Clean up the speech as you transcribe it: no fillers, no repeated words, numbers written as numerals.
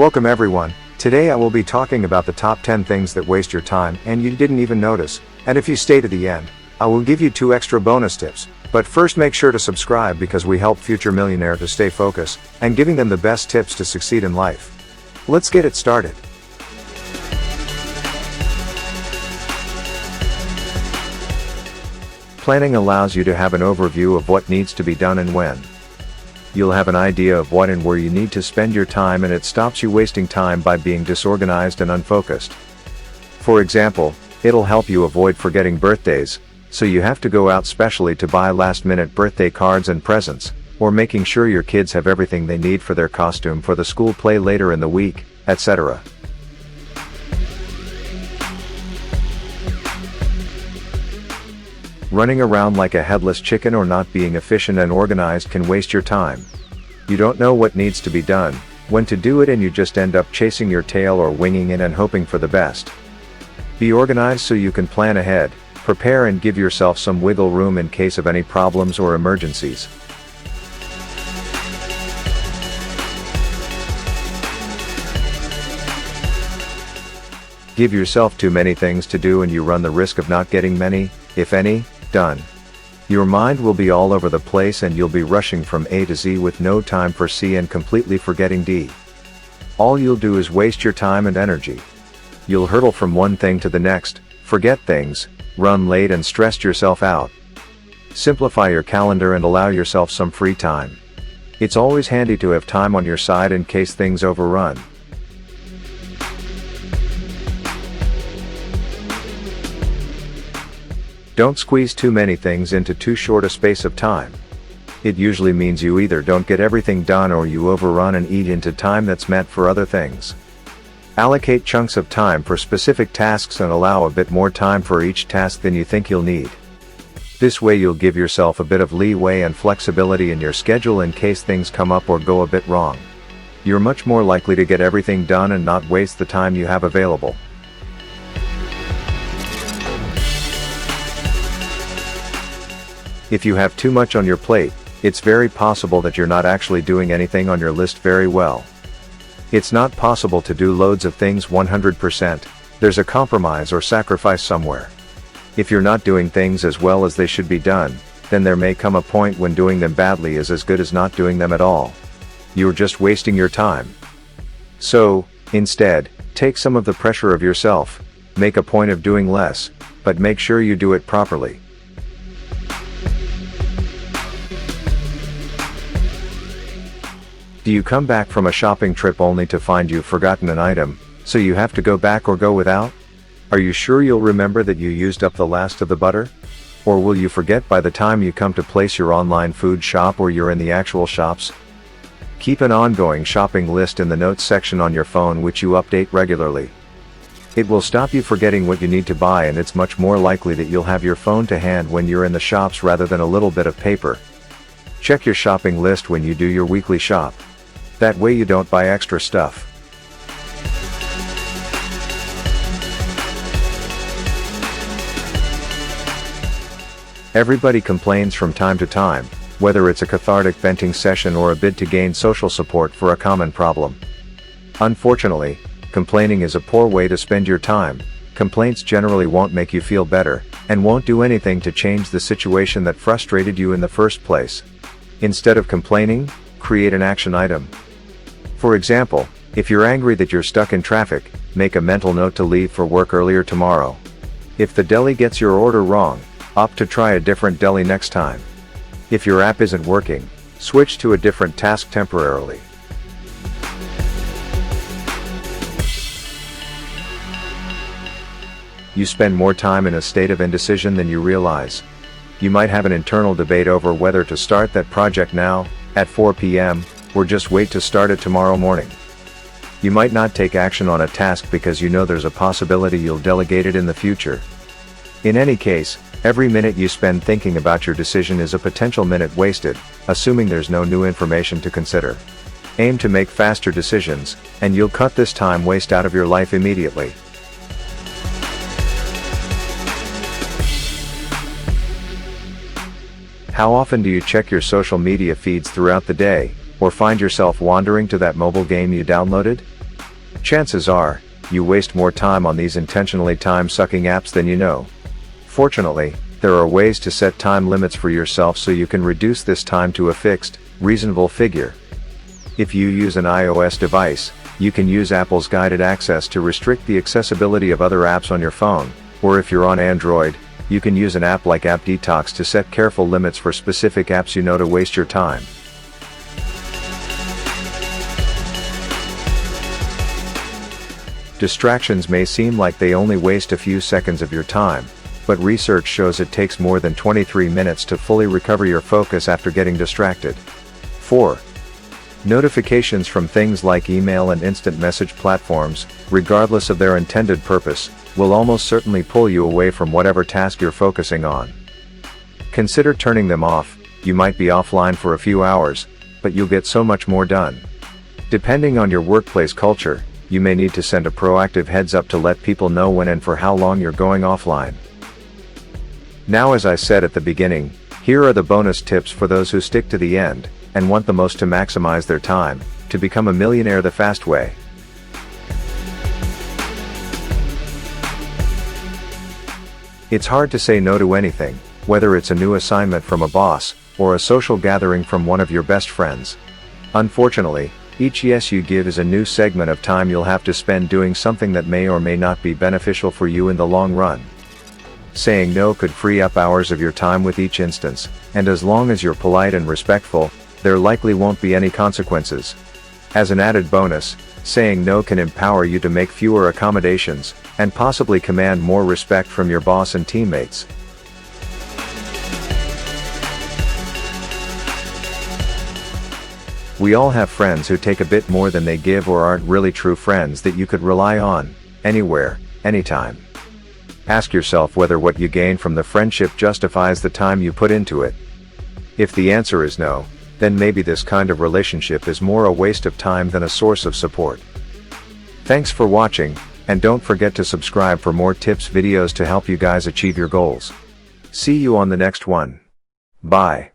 Welcome everyone. Today I will be talking about the top 10 things that waste your time and you didn't even notice. And if you stay to the end, I will give you 2 extra bonus tips. But first make sure to subscribe because we help future millionaires to stay focused and giving them the best tips to succeed in life. Let's get it started. Planning allows you to have an overview of what needs to be done and when. You'll have an idea of what and where you need to spend your time, and it stops you wasting time by being disorganized and unfocused. For example, it'll help you avoid forgetting birthdays, so you have to go out specially to buy last-minute birthday cards and presents, or making sure your kids have everything they need for their costume for the school play later in the week, etc. Running around like a headless chicken or not being efficient and organized can waste your time. You don't know what needs to be done, when to do it, and you just end up chasing your tail or winging it and hoping for the best. Be organized so you can plan ahead, prepare, and give yourself some wiggle room in case of any problems or emergencies. Give yourself too many things to do and you run the risk of not getting many, if any, done. Your mind will be all over the place and you'll be rushing from A to Z with no time for C and completely forgetting D. All you'll do is waste your time and energy. You'll hurtle from one thing to the next, forget things, run late and stress yourself out. Simplify your calendar and allow yourself some free time. It's always handy to have time on your side in case things overrun. Don't squeeze too many things into too short a space of time. It usually means you either don't get everything done or you overrun and eat into time that's meant for other things. Allocate chunks of time for specific tasks and allow a bit more time for each task than you think you'll need. This way you'll give yourself a bit of leeway and flexibility in your schedule in case things come up or go a bit wrong. You're much more likely to get everything done and not waste the time you have available. If you have too much on your plate, it's very possible that you're not actually doing anything on your list very well. It's not possible to do loads of things 100%, there's a compromise or sacrifice somewhere. If you're not doing things as well as they should be done, then there may come a point when doing them badly is as good as not doing them at all. You're just wasting your time. So, instead, take some of the pressure of yourself, make a point of doing less, but make sure you do it properly. Do you come back from a shopping trip only to find you've forgotten an item, so you have to go back or go without? Are you sure you'll remember that you used up the last of the butter? Or will you forget by the time you come to place your online food shop or you're in the actual shops? Keep an ongoing shopping list in the notes section on your phone which you update regularly. It will stop you forgetting what you need to buy, and it's much more likely that you'll have your phone to hand when you're in the shops rather than a little bit of paper. Check your shopping list when you do your weekly shop. That way you don't buy extra stuff. Everybody complains from time to time, whether it's a cathartic venting session or a bid to gain social support for a common problem. Unfortunately, complaining is a poor way to spend your time. Complaints generally won't make you feel better, and won't do anything to change the situation that frustrated you in the first place. Instead of complaining, create an action item. For example, if you're angry that you're stuck in traffic, make a mental note to leave for work earlier tomorrow. If the deli gets your order wrong, opt to try a different deli next time. If your app isn't working, switch to a different task temporarily. You spend more time in a state of indecision than you realize. You might have an internal debate over whether to start that project now, at 4 p.m., or just wait to start it tomorrow morning. You might not take action on a task because you know there's a possibility you'll delegate it in the future. In any case, every minute you spend thinking about your decision is a potential minute wasted, assuming there's no new information to consider. Aim to make faster decisions, and you'll cut this time waste out of your life immediately. How often do you check your social media feeds throughout the day, or find yourself wandering to that mobile game you downloaded? Chances are, you waste more time on these intentionally time-sucking apps than you know. Fortunately, there are ways to set time limits for yourself so you can reduce this time to a fixed, reasonable figure. If you use an iOS device, you can use Apple's guided access to restrict the accessibility of other apps on your phone, or if you're on Android, you can use an app like App Detox to set careful limits for specific apps you know to waste your time. Distractions may seem like they only waste a few seconds of your time, but research shows it takes more than 23 minutes to fully recover your focus after getting distracted. 4. Notifications from things like email and instant message platforms, regardless of their intended purpose, will almost certainly pull you away from whatever task you're focusing on. Consider turning them off. You might be offline for a few hours, but you'll get so much more done. Depending on your workplace culture, you may need to send a proactive heads up to let people know when and for how long you're going offline. Now, as I said at the beginning, here are the bonus tips for those who stick to the end, and want the most to maximize their time, to become a millionaire the fast way. It's hard to say no to anything, whether it's a new assignment from a boss, or a social gathering from one of your best friends. Unfortunately, each yes you give is a new segment of time you'll have to spend doing something that may or may not be beneficial for you in the long run. Saying no could free up hours of your time with each instance, and as long as you're polite and respectful, there likely won't be any consequences. As an added bonus, saying no can empower you to make fewer accommodations, and possibly command more respect from your boss and teammates. We all have friends who take a bit more than they give or aren't really true friends that you could rely on, anywhere, anytime. Ask yourself whether what you gain from the friendship justifies the time you put into it. If the answer is no, then maybe this kind of relationship is more a waste of time than a source of support. Thanks for watching, and don't forget to subscribe for more tips videos to help you guys achieve your goals. See you on the next one. Bye.